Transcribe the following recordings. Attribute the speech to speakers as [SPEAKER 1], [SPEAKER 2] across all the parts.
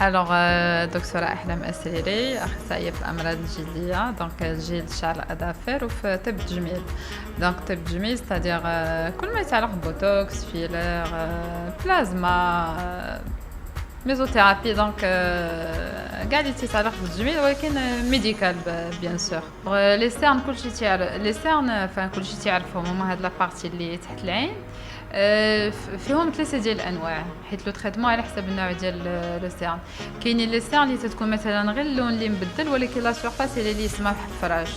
[SPEAKER 1] الوغ دكتورة أحلام أسيري، أخصائية في الأمراض الجلدية، دونك الجلد الشعر الأظافر وفي طب التجميل. دونك طب التجميل ستادير كل ما يتعلق بوتوكس، فيلر، بلازما، ميزوثيرابي، دونك كاع اللي تيتعلق بالتجميل ولكن ميديكال بيان سور. لي سيرن كلشي تيعرف لي سيرن، كلشي تيعرفهم هما هاد لابارتي اللي تحت العين. فيهم ثلاثه ديال الانواع، حيت لو تريتمون على حسب النوع ديال لو سيرن. كاينين لي سيرن اللي تتكون مثلا غير اللون اللي مبدل ولكن لا سورفاس هي اللي اسمها حفراج.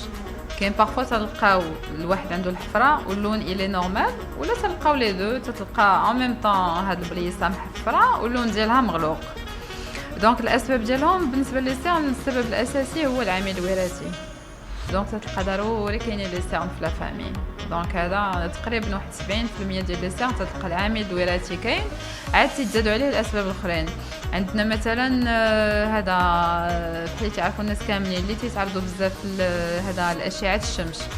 [SPEAKER 1] كاين بارفوا تلقاو الواحد عنده الحفره واللون الي نورمال، ولا تلقاو لي دو تتلقى ان ميم طون هاد البليصه محفره واللون ديالها مغلوق. دونك الاسباب ديالهم بالنسبه لي سيرن، السبب الاساسي هو العامل الوراثي. دونك تلقى ضروري كاينين لي سيرن في لا فامي. دونك هذا تقريبا 71% ديال لي سيرن تلقى العامل الوراثي كاين، عاد تزادوا عليه الاسباب الاخرين. عندنا مثلا هذا بحال تعرفوا الناس كاملين اللي تيتعرضوا بزاف هذا الاشعه الشمس.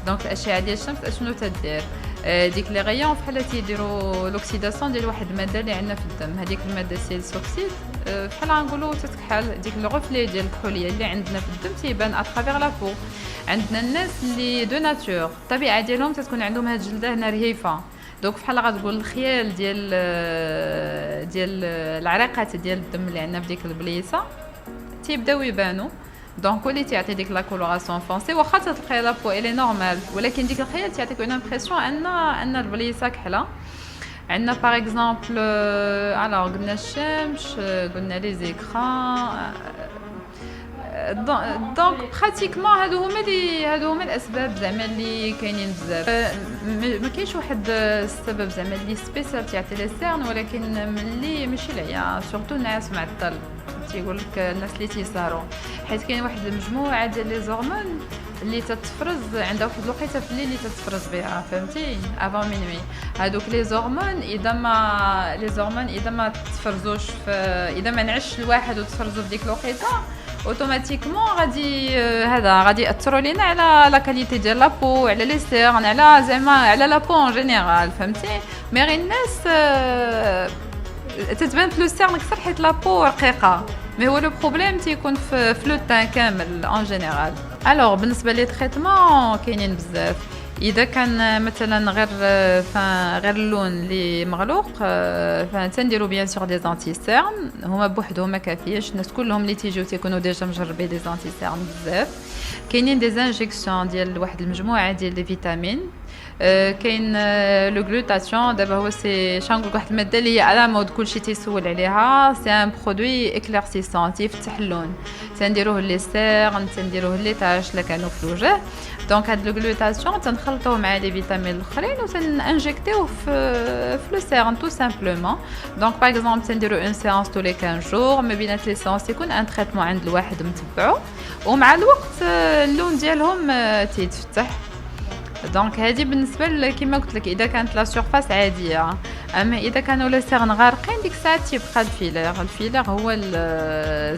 [SPEAKER 1] دونك الاشعه ديال الشمس اشنو تدير؟ ديك لي غيون بحال تيديروا لوكسيداسيون ديال واحد الماده اللي عندنا في الدم. هذيك الماده سيلسوكسيد بحال غنقولوا تتكحل ديك الغفله ديال الكحوليه اللي عندنا في الدم تيبان اترافيغ لا بو. عندنا الناس اللي دو ناتور الطبيعه ديالهم تتكون عندهم هاد الجلده هنا رهيفه، دونك بحال غتقول الخيال ديال العريقات ديال الدم اللي عندنا في ديك البليصه تيبداو يبانوا. دونك ولي تيعطي ديك لا كولوراسيون فونسي، واخا تلقاي لا بو الي نورمال ولكن ديك الخيال تعطيك اون امبرسيون ان البليصه كحله. عندنا باغ اكزومبل الوغ قلنا الشمس، قلنا لي زيكران. دونك براتيكمون هادو هما الاسباب زعما اللي كاينين بزاف. ما كاينش واحد السبب زعما اللي سبيسيال تيعطي لي سيرن، ولكن ملي ماشي العيا سورتو الناس معطل تيقول لك الناس اللي تيسهروا، حيت كاين واحد المجموعه ديال لي زورمون اللي تتفرز عندها واحد الوقيته في الليل اللي تتفرز بها، فهمتي؟ افون مينوي. هادوك لي زورمون اذا ما تفرزوش اذا ما نعش الواحد وتفرزوا في ديك الوقيته اوتوماتيكمون غادي ياثروا لينا على لا كاليتي ديال لابو، على لي سيرن، على زعما على لابو اون جينيرال، فهمتي؟ مي غير الناس تتبان في لو سيرن اكثر حيت لابو رقيقه، مي هو لو بروبليم تيكون في لو تان كامل اون جينيرال. الوغ بالنسبه لي تريتمون كاينين بزاف. اذا كان مثلا غير اللون اللي مغلوق تنديروا بيان سور دي زانتي سيرن، هما بوحدهم ما كافياش، الناس كلهم اللي تيجيو تيكونوا ديجا مجربين دي زانتي سيرن بزاف. كاينين دي انجيكسيون ديال واحد المجموعه ديال لي فيتامين. كاين لو غلوتاسيون، دابا هو سي شنقول واحد الماده اللي هي على مود كلشي تيسول عليها، سي ان برودوي اكليرسيسون تيفتح اللون، تنديروه لي سيرن، تنديروه لي تاش لا كانوا في الوجه. دونك هاد لو غلوتاسيون تنخلطوه مع لي فيتامين الاخرين وتنانجيكتيوه في لو سيرن تو سامبلومون. دونك باغ اكزومبل تنديرو اون سيونس تو لي 15 جور، ما بينات لي سيونس يكون ان تريتمون عند الواحد متبعو، ومع الوقت اللون ديالهم تيتفتح. دونك هذه بالنسبه كما قلت لك اذا كانت لا سورفاس عاديه. اما اذا كانوا لي سيرن غارقين ديك الساعه تيبقى الفيلر هو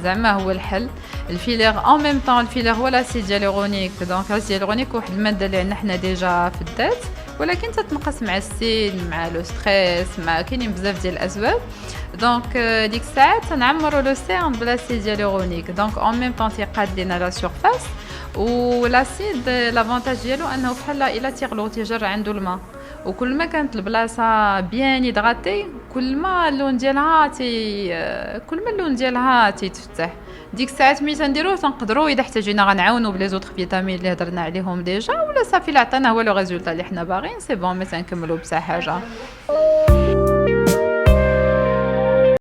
[SPEAKER 1] زعما هو الحل. الفيلر اون ميم طون الفيلر هو لاسيد هيالورونيك. دونك لاسيد هيالورونيك واحد الماده اللي عندنا حنا ديجا في الذات، ولكن تتنقص مع السن، مع لو ستريس، مع كاينين بزاف ديال الاسباب. دونك ديك الساعه تنعمروا لو سيرن بلاسيد هيالورونيك. دونك اون ميم طون تيقاد لينا لا سورفاس، والاسيد لافونتاج ديالو انه بحال الا تيغلو تيجر عنده الماء، وكل ما كانت البلاصه بيان هيدراتي كل ما اللون ديالها تيتفتح. ديك الساعات ملي تنديروه تنقدروا اذا احتاجينا غنعاونوا بلي زوط فيتامين اللي هضرنا عليهم ديجا، ولا صافي لا عطينا هو لو ريزولطا اللي حنا باغيين سي بون، ما تنكملوا بصح حاجه.